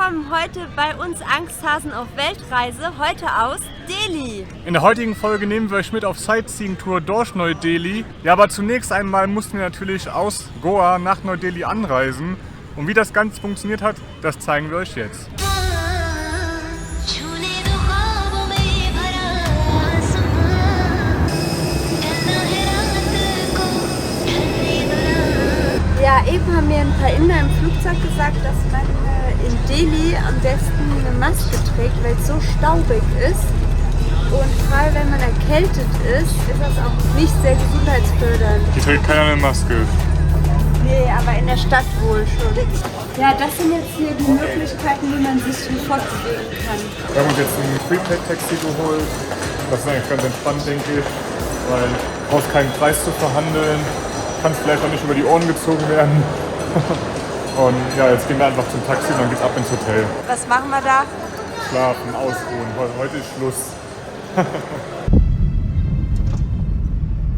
willkommen heute bei uns Angsthasen auf Weltreise, heute aus Delhi. In der heutigen Folge nehmen wir euch mit auf Sightseeing-Tour durch Neu-Delhi. Ja, aber zunächst einmal mussten wir natürlich aus Goa nach Neu-Delhi anreisen. Und wie das Ganze funktioniert hat, das zeigen wir euch jetzt. Ja, eben haben mir ein paar Inder im Flugzeug gesagt, dass man in Delhi am besten eine Maske trägt, weil es so staubig ist. Und gerade wenn man erkältet ist das auch nicht sehr gesundheitsfördernd. Hier trägt keiner eine Maske. Nee, aber in der Stadt wohl schon. Ja, das sind jetzt hier die Möglichkeiten, wie man sich fortbewegen kann. Wir haben uns jetzt ein Prepaid-Taxi geholt. Das ist eigentlich ganz entspannt, denke ich, weil du brauchst keinen Preis zu verhandeln. Kann vielleicht auch nicht über die Ohren gezogen werden. Und ja, jetzt gehen wir einfach zum Taxi und dann geht's ab ins Hotel. Was machen wir da? Schlafen, ausruhen. Heute ist Schluss.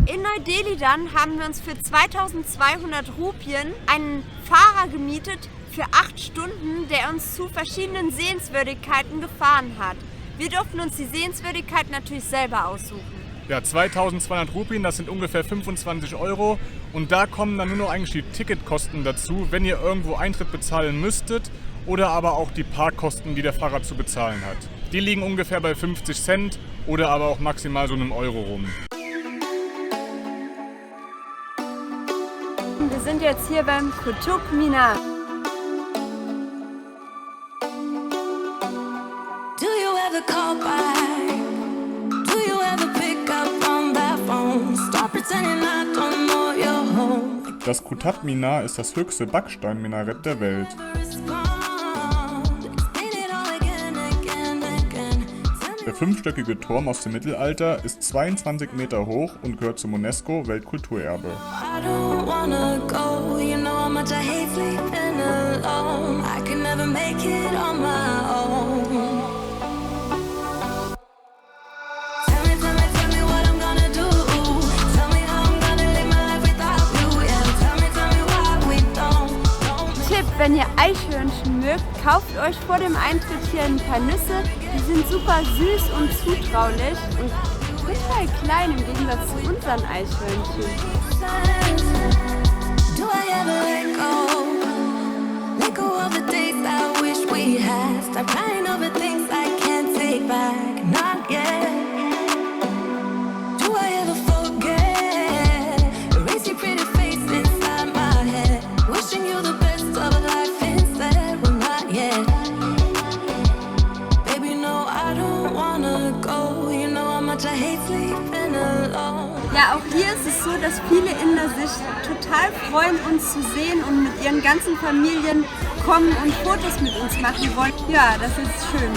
In Neu-Delhi dann haben wir uns für 2200 Rupien einen Fahrer gemietet für 8 Stunden, der uns zu verschiedenen Sehenswürdigkeiten gefahren hat. Wir durften uns die Sehenswürdigkeiten natürlich selber aussuchen. Ja, 2200 Rupien, das sind ungefähr 25 Euro. Und da kommen dann nur noch eigentlich die Ticketkosten dazu, wenn ihr irgendwo Eintritt bezahlen müsstet. Oder aber auch die Parkkosten, die der Fahrer zu bezahlen hat. Die liegen ungefähr bei 50 Cent oder aber auch maximal so einem Euro rum. Wir sind jetzt hier beim Qutub Minar. Do you ever call back? Do you ever pick up on that phone? Stop pretending I don't know you're home. Das Qutub Minar ist das höchste Backsteinminarett der Welt. Der 5-stöckige Turm aus dem Mittelalter ist 22 Meter hoch und gehört zum UNESCO-Weltkulturerbe. Wenn ihr Eichhörnchen mögt, kauft euch vor dem Eintritt hier ein paar Nüsse. Die sind super süß und zutraulich und total klein im Gegensatz zu unseren Eichhörnchen. Ja, auch hier ist es so, dass viele Inder sich total freuen, uns zu sehen und mit ihren ganzen Familien kommen und Fotos mit uns machen wollen. Ja, das ist schön.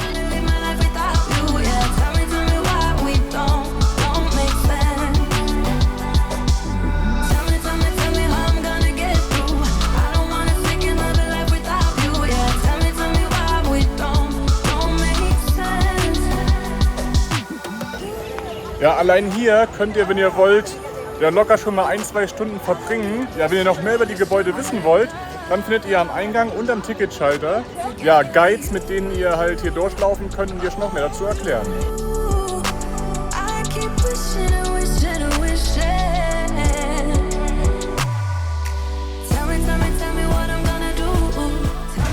Ja, allein hier könnt ihr, wenn ihr wollt, ja locker schon mal 1-2 Stunden verbringen. Ja, wenn ihr noch mehr über die Gebäude wissen wollt, dann findet ihr am Eingang und am Ticketschalter ja, Guides, mit denen ihr halt hier durchlaufen könnt und dir noch mehr dazu erklären.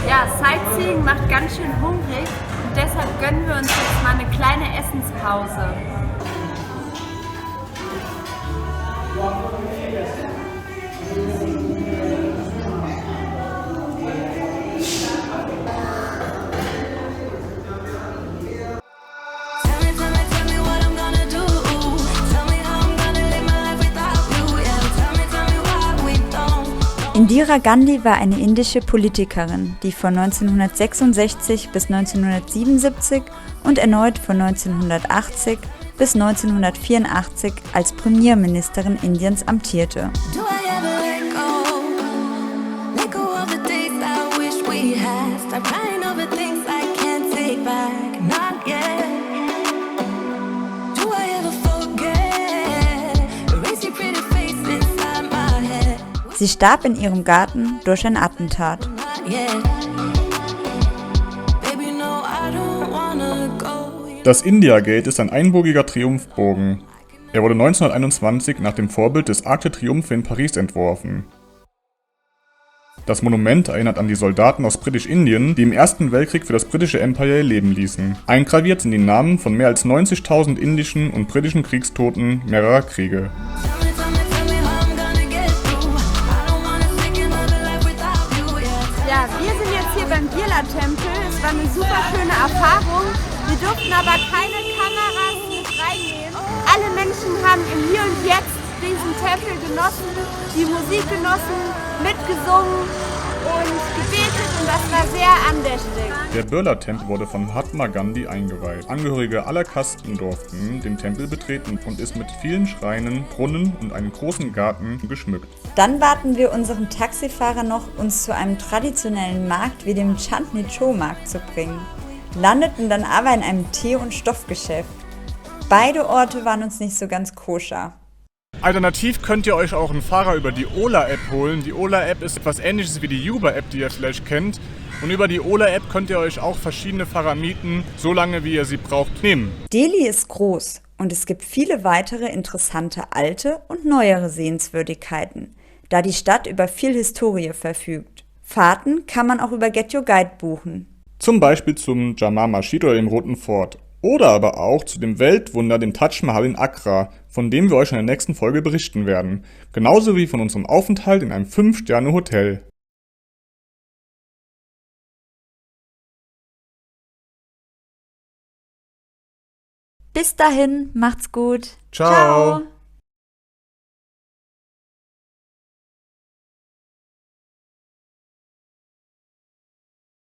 Ja, Sightseeing macht ganz schön hungrig und deshalb gönnen wir uns jetzt mal eine kleine Essenspause. Indira Gandhi war eine indische Politikerin, die von 1966 bis 1977 und erneut von 1980 bis 1984 als Premierministerin Indiens amtierte. Sie starb in ihrem Garten durch ein Attentat. Das India Gate ist ein einbogiger Triumphbogen. Er wurde 1921 nach dem Vorbild des Arc de Triomphe in Paris entworfen. Das Monument erinnert an die Soldaten aus Britisch-Indien, die im Ersten Weltkrieg für das britische Empire ihr Leben ließen. Eingraviert sind die Namen von mehr als 90.000 indischen und britischen Kriegstoten mehrerer Kriege. Ja, wir sind jetzt hier beim Birla-Tempel. Es war eine super schöne Erfahrung. Wir durften aber keine Kameras mit reinnehmen. Alle Menschen haben im Hier und Jetzt diesen Tempel genossen, die Musik genossen, mitgesungen und gebetet und das war sehr andächtig. Der Birla-Tempel wurde von Mahatma Gandhi eingeweiht. Angehörige aller Kasten durften den Tempel betreten und ist mit vielen Schreinen, Brunnen und einem großen Garten geschmückt. Dann baten wir unseren Taxifahrer noch, uns zu einem traditionellen Markt wie dem Chandni Chou-Markt zu bringen, landeten dann aber in einem Tee- und Stoffgeschäft. Beide Orte waren uns nicht so ganz koscher. Alternativ könnt ihr euch auch einen Fahrer über die Ola-App holen. Die Ola-App ist etwas ähnliches wie die Uber-App, die ihr vielleicht kennt. Und über die Ola-App könnt ihr euch auch verschiedene Fahrer mieten, so lange wie ihr sie braucht, nehmen. Delhi ist groß und es gibt viele weitere interessante alte und neuere Sehenswürdigkeiten, da die Stadt über viel Historie verfügt. Fahrten kann man auch über Get Your Guide buchen. Zum Beispiel zum Jama Masjid oder dem Roten Fort. Oder aber auch zu dem Weltwunder, dem Taj Mahal in Agra, von dem wir euch in der nächsten Folge berichten werden. Genauso wie von unserem Aufenthalt in einem 5-Sterne-Hotel. Bis dahin, macht's gut. Ciao.